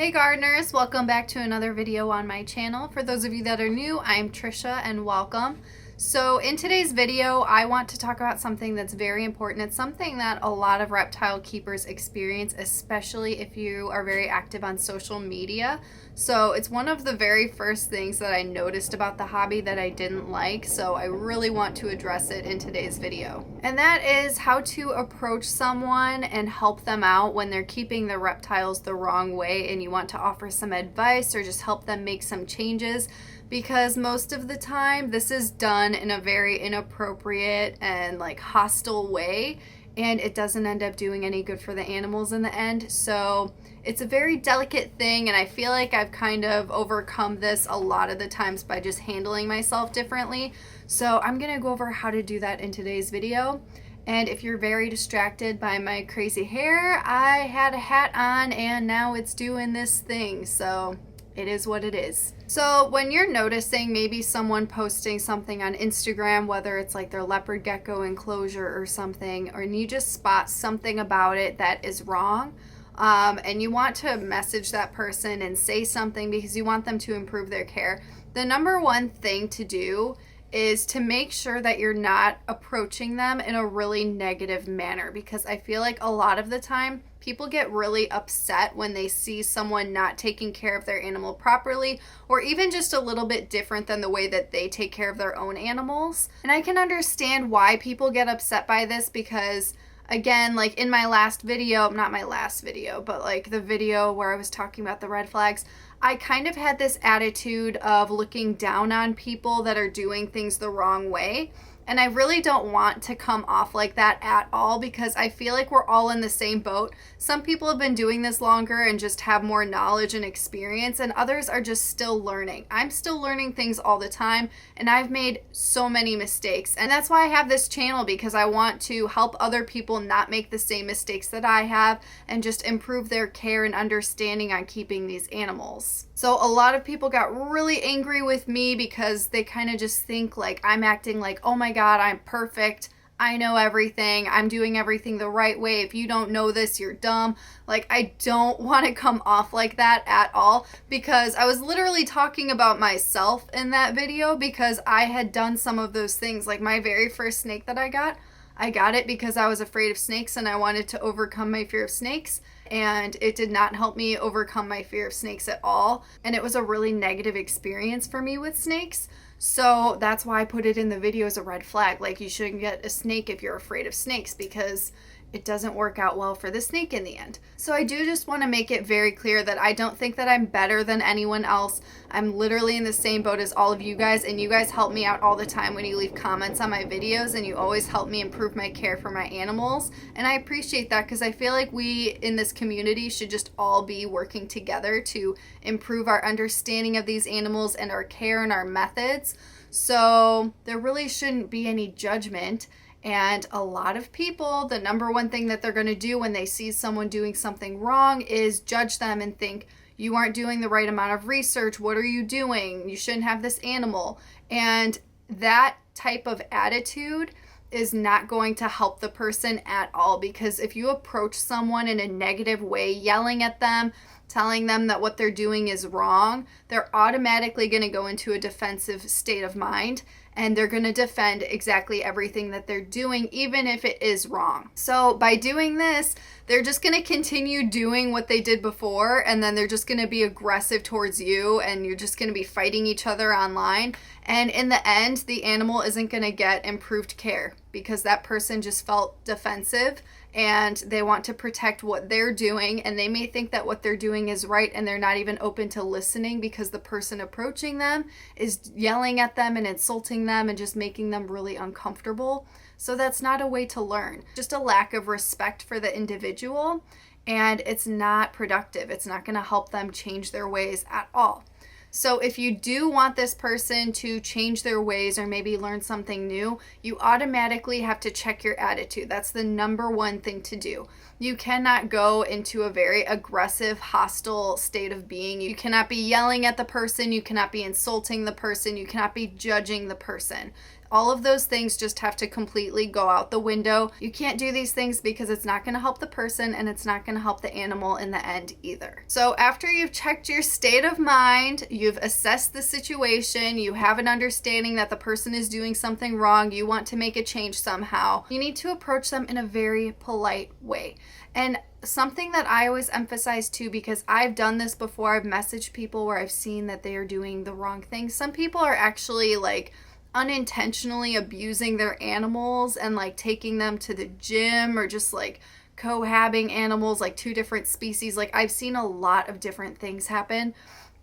Hey gardeners, welcome back to another video on my channel. For those of you that are new, I'm Trisha and welcome. So in today's video, I want to talk about something that's very important. It's something that a lot of reptile keepers experience, especially if you are very active on social media. So it's one of the very first things that I noticed about the hobby that I didn't like, so I really want to address it in today's video. And that is how to approach someone and help them out when they're keeping the reptiles the wrong way and you want to offer some advice or just help them make some changes. Because most of the time this is done in a very inappropriate and hostile way, and it doesn't end up doing any good for the animals in the end. So it's a very delicate thing, and I feel like I've kind of overcome this a lot of the times by just handling myself differently. So I'm gonna go over how to do that in today's video. And if you're very distracted by my crazy hair, I had a hat on and now it's doing this thing, so it is what it is. So when you're noticing maybe someone posting something on Instagram, whether it's like their leopard gecko enclosure or something, or you just spot something about it that is wrong, and you want to message that person and say something because you want them to improve their care, the number one thing to do is to make sure that you're not approaching them in a really negative manner, because I feel like a lot of the time people get really upset when they see someone not taking care of their animal properly, or even just a little bit different than the way that they take care of their own animals. And I can understand why people get upset by this, because again, like in my last video, not my last video, but like the video where I was talking about the red flags, I kind of had this attitude of looking down on people that are doing things the wrong way. And I really don't want to come off like that at all, because I feel like we're all in the same boat. Some people have been doing this longer and just have more knowledge and experience, and others are just still learning. I'm still learning things all the time, and I've made so many mistakes. And that's why I have this channel, because I want to help other people not make the same mistakes that I have and just improve their care and understanding on keeping these animals. So a lot of people got really angry with me because they kind of just think like I'm acting like, oh my God, I'm perfect. I know everything. I'm doing everything the right way. If you don't know this, you're dumb. Like, I don't want to come off like that at all, because I was literally talking about myself in that video, because I had done some of those things. Like my very first snake that I got it because I was afraid of snakes and I wanted to overcome my fear of snakes. And it did not help me overcome my fear of snakes at all. And it was a really negative experience for me with snakes. So that's why I put it in the video as a red flag. Like, you shouldn't get a snake if you're afraid of snakes, because it doesn't work out well for the snake in the end. So I do just want to make it very clear that I don't think that I'm better than anyone else. I'm literally in the same boat as all of you guys, and you guys help me out all the time when you leave comments on my videos, and you always help me improve my care for my animals. And I appreciate that, because I feel like we in this community should just all be working together to improve our understanding of these animals and our care and our methods. So there really shouldn't be any judgment. And a lot of people, the number one thing that they're going to do when they see someone doing something wrong is judge them and think, you aren't doing the right amount of research. What are you doing? You shouldn't have this animal. And that type of attitude is not going to help the person at all, because if you approach someone in a negative way, yelling at them, telling them that what they're doing is wrong, they're automatically going to go into a defensive state of mind, and they're going to defend exactly everything that they're doing, even if it is wrong. So by doing this, they're just going to continue doing what they did before, and then they're just going to be aggressive towards you, and you're just going to be fighting each other online. And in the end, the animal isn't going to get improved care, because that person just felt defensive and they want to protect what they're doing, and they may think that what they're doing is right, and they're not even open to listening because the person approaching them is yelling at them and insulting them and just making them really uncomfortable. So that's not a way to learn. Just a lack of respect for the individual, and it's not productive. It's not going to help them change their ways at all. So if you do want this person to change their ways or maybe learn something new, you automatically have to check your attitude. That's the number one thing to do. You cannot go into a very aggressive, hostile state of being. You cannot be yelling at the person. You cannot be insulting the person. You cannot be judging the person. All of those things just have to completely go out the window. You can't do these things because it's not going to help the person and it's not going to help the animal in the end either. So after you've checked your state of mind, you've assessed the situation, you have an understanding that the person is doing something wrong, you want to make a change somehow, you need to approach them in a very polite way. And something that I always emphasize too, because I've done this before, I've messaged people where I've seen that they are doing the wrong thing. Some people are actually like unintentionally abusing their animals and like taking them to the gym or just like cohabiting animals, like two different species. Like I've seen a lot of different things happen,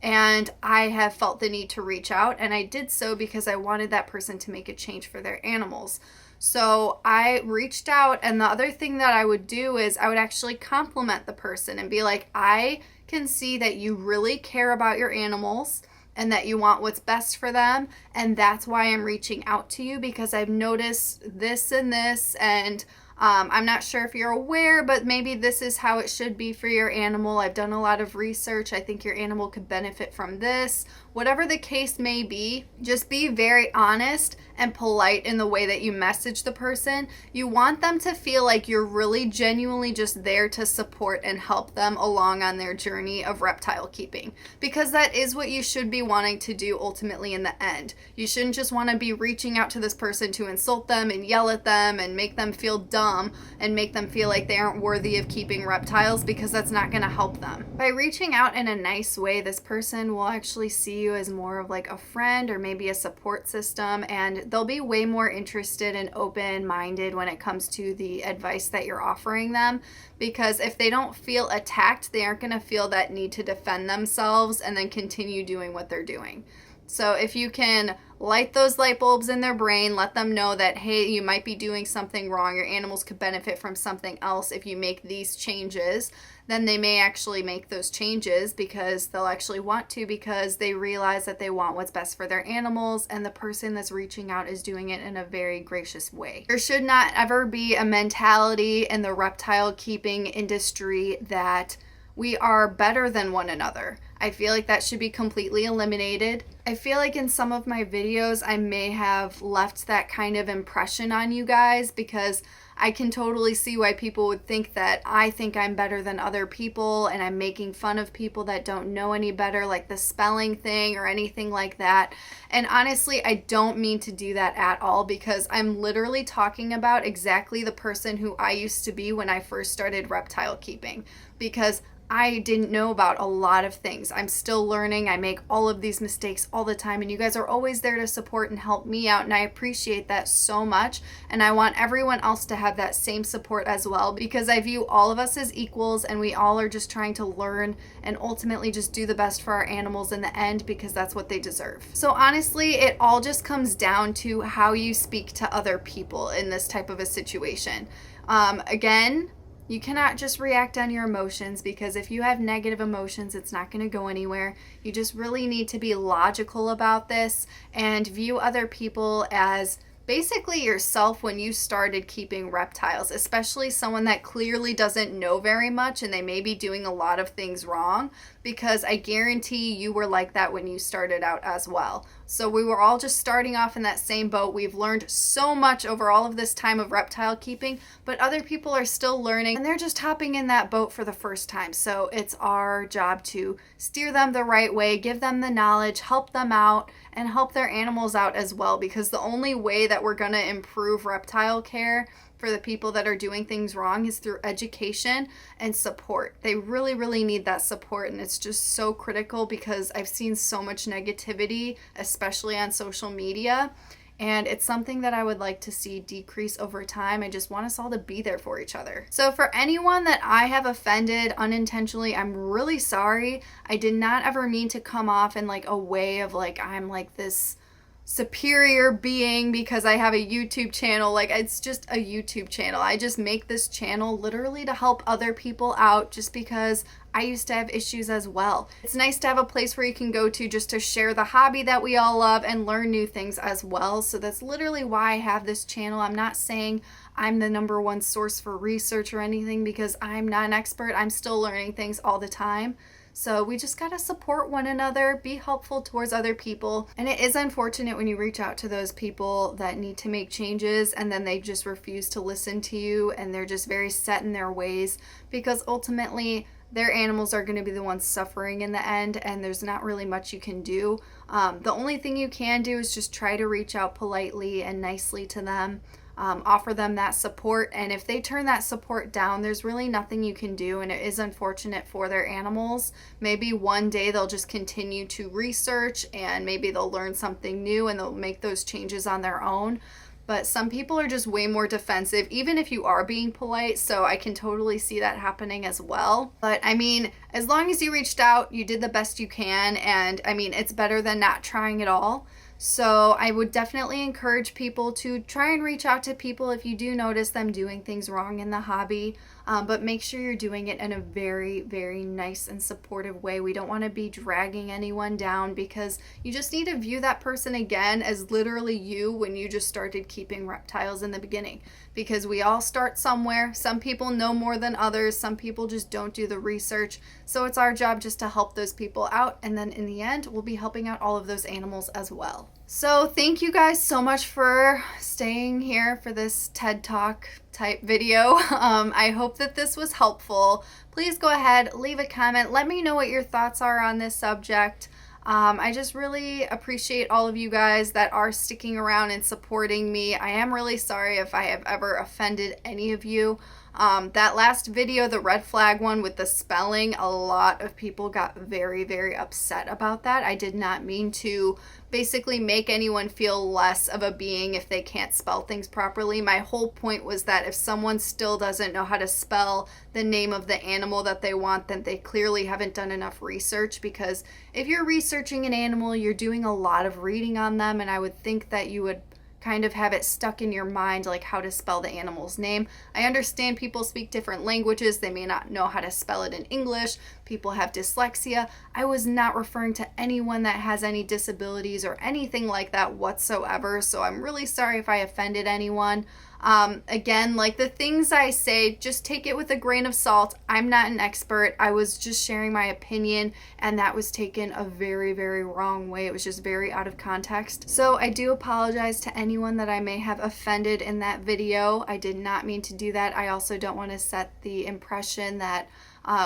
and I have felt the need to reach out, and I did so because I wanted that person to make a change for their animals. So I reached out, and the other thing that I would do is I would actually compliment the person and be like, I can see that you really care about your animals and that you want what's best for them, and that's why I'm reaching out to you, because I've noticed this and this, and I'm not sure if you're aware, but maybe this is how it should be for your animal. I've done a lot of research. I think your animal could benefit from this. Whatever the case may be, just be very honest and polite in the way that you message the person. You want them to feel like you're really genuinely just there to support and help them along on their journey of reptile keeping, because that is what you should be wanting to do ultimately in the end. You shouldn't just want to be reaching out to this person to insult them and yell at them and make them feel dumb and make them feel like they aren't worthy of keeping reptiles, because that's not going to help them. By reaching out in a nice way, this person will actually see you as more of like a friend or maybe a support system, and they'll be way more interested and open-minded when it comes to the advice that you're offering them, because if they don't feel attacked, they aren't going to feel that need to defend themselves and then continue doing what they're doing. So if you can light those light bulbs in their brain, let them know that, hey, you might be doing something wrong, your animals could benefit from something else if you make these changes, then they may actually make those changes because they'll actually want to, because they realize that they want what's best for their animals, and the person that's reaching out is doing it in a very gracious way. There should not ever be a mentality in the reptile keeping industry that we are better than one another. I feel like that should be completely eliminated. I feel like in some of my videos I may have left that kind of impression on you guys, because I can totally see why people would think that I think I'm better than other people and I'm making fun of people that don't know any better, like the spelling thing or anything like that. And honestly, I don't mean to do that at all, because I'm literally talking about exactly the person who I used to be when I first started reptile keeping, because I didn't know about a lot of things. I'm still learning. I make all of these mistakes all the time, and you guys are always there to support and help me out, and I appreciate that so much. And I want everyone else to have that same support as well, because I view all of us as equals, and we all are just trying to learn and ultimately just do the best for our animals in the end, because that's what they deserve. So honestly, it all just comes down to how you speak to other people in this type of a situation. Again, you cannot just react on your emotions, because if you have negative emotions, it's not going to go anywhere. You just really need to be logical about this and view other people as basically yourself when you started keeping reptiles, especially someone that clearly doesn't know very much and they may be doing a lot of things wrong, because I guarantee you were like that when you started out as well. So we were all just starting off in that same boat. We've learned so much over all of this time of reptile keeping, but other people are still learning and they're just hopping in that boat for the first time. So it's our job to steer them the right way, give them the knowledge, help them out, and help their animals out as well, because the only way that we're going to improve reptile care for the people that are doing things wrong is through education and support. They really, really need that support, and it's just so critical, because I've seen so much negativity, especially on social media, and it's something that I would like to see decrease over time. I just want us all to be there for each other. So for anyone that I have offended unintentionally, I'm really sorry. I did not ever mean to come off in like a way of like I'm like this superior being because I have a YouTube channel. Like, it's just a YouTube channel. I just make this channel literally to help other people out, just because I used to have issues as well. It's nice to have a place where you can go to just to share the hobby that we all love and learn new things as well. So that's literally why I have this channel. I'm not saying I'm the #1 source for research or anything, because I'm not an expert. I'm still learning things all the time. So we just gotta support one another, be helpful towards other people. And it is unfortunate when you reach out to those people that need to make changes and then they just refuse to listen to you and they're just very set in their ways, because ultimately their animals are going to be the ones suffering in the end, and there's not really much you can do. The only thing you can do is just try to reach out politely and nicely to them, offer them that support, and if they turn that support down, there's really nothing you can do, and it is unfortunate for their animals. Maybe one day they'll just continue to research and maybe they'll learn something new and they'll make those changes on their own. But some people are just way more defensive, even if you are being polite, so I can totally see that happening as well. But I mean, as long as you reached out, you did the best you can, and I mean, it's better than not trying at all. So I would definitely encourage people to try and reach out to people if you do notice them doing things wrong in the hobby, but make sure you're doing it in a very, very nice and supportive way. We don't want to be dragging anyone down, because you just need to view that person again as literally you when you just started keeping reptiles in the beginning, because we all start somewhere. Some people know more than others. Some people just don't do the research. So it's our job just to help those people out, and then in the end, we'll be helping out all of those animals as well. So thank you guys so much for staying here for this TED Talk type video. I hope that this was helpful. Please go ahead, leave a comment. Let me know what your thoughts are on this subject. I just really appreciate all of you guys that are sticking around and supporting me. I am really sorry if I have ever offended any of you. That last video, the red flag one with the spelling, a lot of people got very, very upset about that. I did not mean to basically make anyone feel less of a being if they can't spell things properly. My whole point was that if someone still doesn't know how to spell the name of the animal that they want, then they clearly haven't done enough research, because if you're researching an animal, you're doing a lot of reading on them, and I would think that you would kind of have it stuck in your mind, like how to spell the animal's name. I understand people speak different languages. They may not know how to spell it in English. People have dyslexia. I was not referring to anyone that has any disabilities or anything like that whatsoever. So I'm really sorry if I offended anyone. Again, like the things I say, just take it with a grain of salt. I'm not an expert. I was just sharing my opinion, and that was taken a very, very wrong way. It was just very out of context. So I do apologize to anyone that I may have offended in that video. I did not mean to do that. I also don't want to set the impression that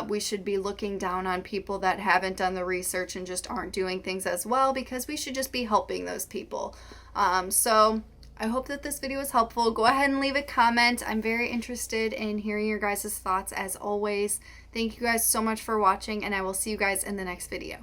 we should be looking down on people that haven't done the research and just aren't doing things as well, because we should just be helping those people. So I hope that this video was helpful. Go ahead and leave a comment. I'm very interested in hearing your guys' thoughts as always. Thank you guys so much for watching, and I will see you guys in the next video.